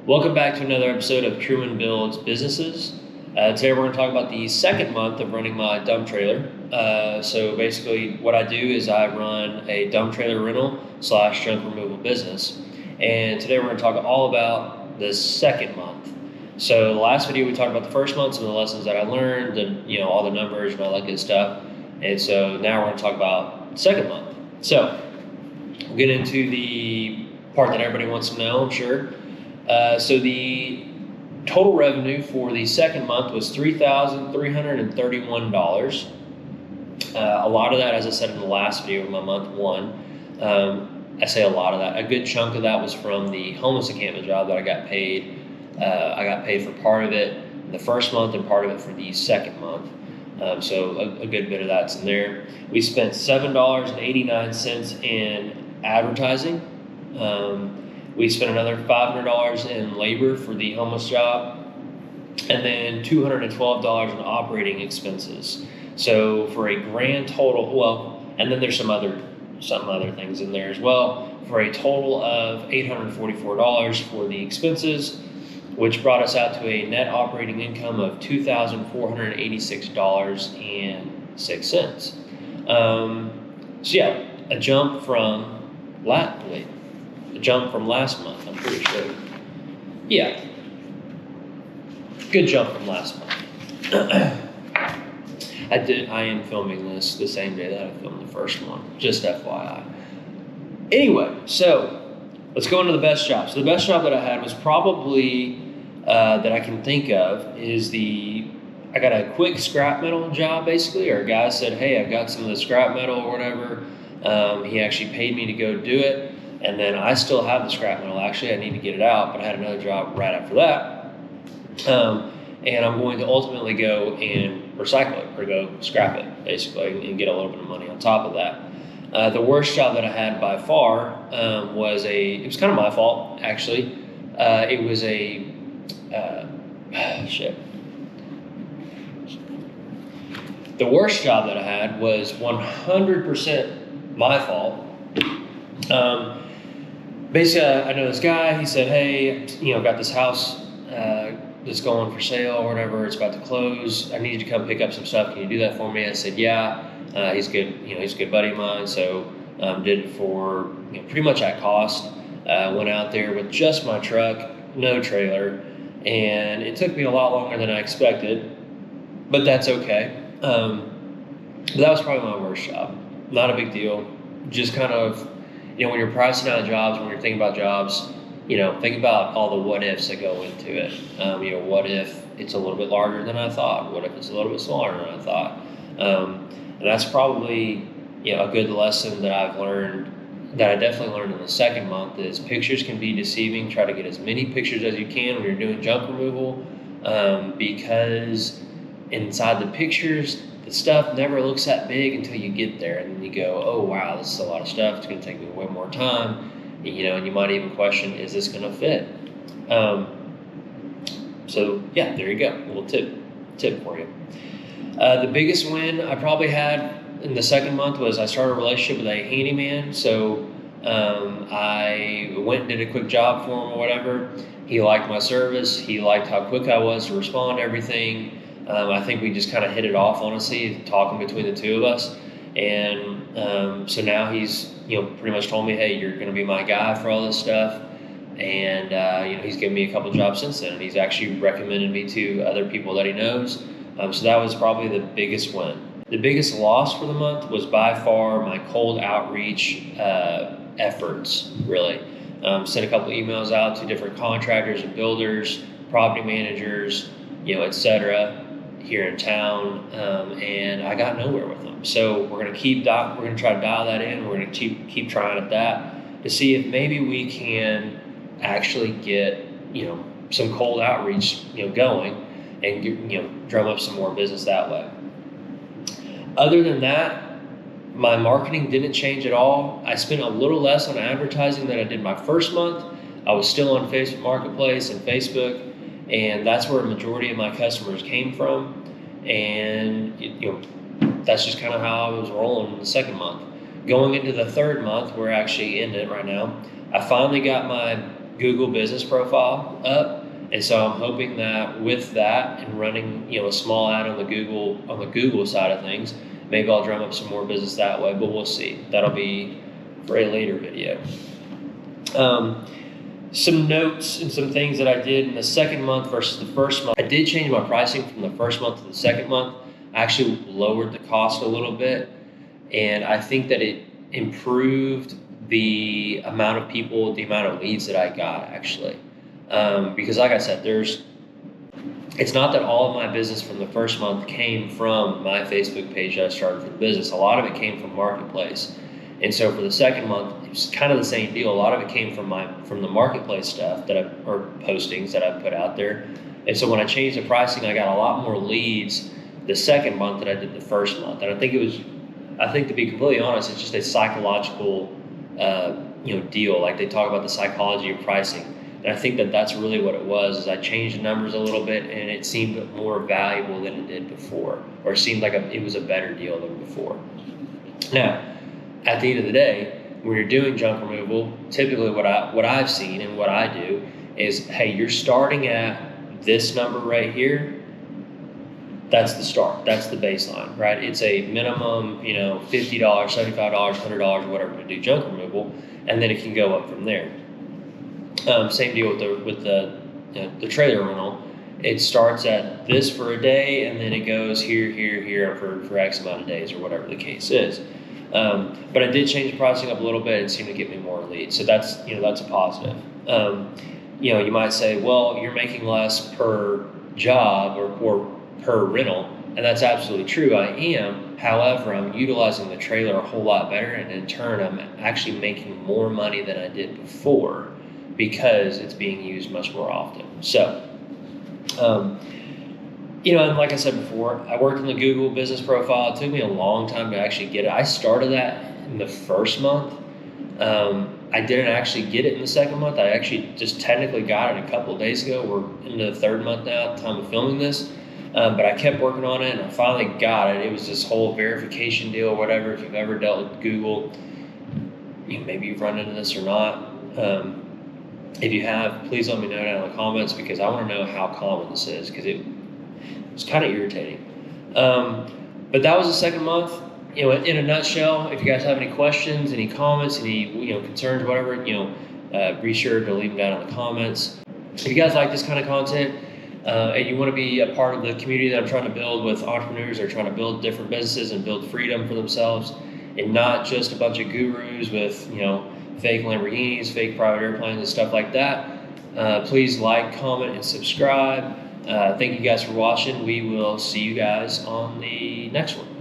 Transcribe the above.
Welcome back to another episode of Truman Builds Businesses. Today we're going to talk about the second month of running my dump trailer. So basically what I do is I run a dump trailer rental / junk removal business. And today we're going to talk all about the second month. So the last video we talked about the first month, some of the lessons that I learned, and all the numbers and all that good stuff. And so now we're going to talk about the second month. So we'll get into the part that everybody wants to know, I'm sure. So the total revenue for the second month was $3,331. A lot of that, as I said in the last video of my month one, I say a lot of that. A good chunk of that was from the homeless encampment job that I got paid. I got paid for part of it the first month and part of it for the second month. So a good bit of that's in there. We spent $7.89 in advertising. We spent another $500 in labor for the homeless job, and then $212 in operating expenses. So for a grand total, and then there's some other things in there as well, for a total of $844 for the expenses, which brought us out to a net operating income of $2,486.06. So yeah, a jump from last month, I'm pretty sure. Yeah. Good jump from last month. I am filming this the same day that I filmed the first one, just FYI. Anyway, so let's go into the best job. So the best job that I had was probably, that I can think of, is I got a quick scrap metal job basically, or a guy said, hey, I've got some of the scrap metal or whatever. He actually paid me to go do it. And then I still have the scrap metal. Actually, I need to get it out, but I had another job right after that. And I'm going to ultimately go and recycle it, or go scrap it, basically, and get a little bit of money on top of that. The worst job that I had by far it was kind of my fault, actually. It was The worst job that I had was 100% my fault. Basically, I know this guy. He said, hey, I've got this house that's going for sale or whatever. It's about to close. I need you to come pick up some stuff. Can you do that for me? I said, yeah. He's good. He's a good buddy of mine. So did it for pretty much at cost. Went out there with just my truck, no trailer, and it took me a lot longer than I expected, but that's okay. But that was probably my worst job. Not a big deal. Just kind of, when you're pricing out jobs, when you're thinking about jobs, think about all the what ifs that go into it. What if it's a little bit larger than I thought? What if it's a little bit smaller than I thought? And that's probably, a good lesson that I've learned, that I definitely learned in the second month, is pictures can be deceiving. Try to get as many pictures as you can when you're doing junk removal, because inside the pictures, the stuff never looks that big until you get there, and then you go, oh wow, this is a lot of stuff. It's going to take me way more time, and you might even question, is this going to fit? So yeah, there you go, a little tip for you. The biggest win I probably had in the second month was I started a relationship with a handyman. So I went and did a quick job for him or whatever. He liked my service. He liked how quick I was to respond to everything. I think we just kind of hit it off, honestly, talking between the two of us. And so now he's, pretty much told me, hey, you're going to be my guy for all this stuff. And, he's given me a couple jobs since then. And he's actually recommended me to other people that he knows. So that was probably the biggest win. The biggest loss for the month was by far my cold outreach efforts, really. Sent a couple emails out to different contractors and builders, property managers, etc., here in town, and I got nowhere with them. So we're going to try to dial that in. We're going to keep trying at that to see if maybe we can actually get some cold outreach going, and drum up some more business that way. Other than that, my marketing didn't change at all. I spent a little less on advertising than I did my first month. I was still on Facebook Marketplace and Facebook, and that's where a majority of my customers came from. And that's just kind of how I was rolling in the second month. Going into the third month, we're actually in it right now. I finally got my Google business profile up. And so I'm hoping that with that and running, a small ad on the Google side of things, maybe I'll drum up some more business that way, but we'll see. That'll be for a later video. Some notes and some things that I did in the second month versus the first month. I did change my pricing from the first month to the second month. I actually lowered the cost a little bit, and I think that it improved the amount of people, the amount of leads that I got actually. Because like I said, it's not that all of my business from the first month came from my Facebook page that I started for the business. A lot of it came from Marketplace. And so for the second month, it was kind of the same deal. A lot of it came from the Marketplace stuff or postings that I put out there. And so when I changed the pricing, I got a lot more leads the second month than I did the first month. And I think to be completely honest, it's just a psychological, deal. Like they talk about the psychology of pricing. And I think that that's really what it was, is I changed the numbers a little bit and it seemed more valuable than it did before, or it seemed like it was a better deal than before. Now, at the end of the day, when you're doing junk removal, typically what I've seen and what I do is, hey, you're starting at this number right here. That's the start. That's the baseline, right? It's a minimum, $50, $75, $100, whatever to do junk removal, and then it can go up from there. Same deal with the trailer rental. It starts at this for a day, and then it goes here for X amount of days or whatever the case is. But I did change the pricing up a little bit and seemed to get me more leads. So that's a positive. You might say, well, you're making less per job or per rental, and that's absolutely true. I am. However, I'm utilizing the trailer a whole lot better, and in turn, I'm actually making more money than I did before because it's being used much more often. So, and like I said before, I worked in the Google business profile. It took me a long time to actually get it. I started that in the first month. I didn't actually get it in the second month. I actually just technically got it a couple of days ago. We're into the third month now at the time of filming this. But I kept working on it, and I finally got it. It was this whole verification deal or whatever. If you've ever dealt with Google, maybe you've run into this or not. If you have, please let me know down in the comments, because I want to know how common this is, because it was kind of irritating. But that was the second month. In a nutshell, if you guys have any questions, any comments, any concerns, whatever, be sure to leave them down in the comments. If you guys like this kind of content, and you want to be a part of the community that I'm trying to build with entrepreneurs that are trying to build different businesses and build freedom for themselves, and not just a bunch of gurus with fake Lamborghinis, fake private airplanes and stuff like that, please like, comment, and subscribe. Thank you guys for watching. We will see you guys on the next one.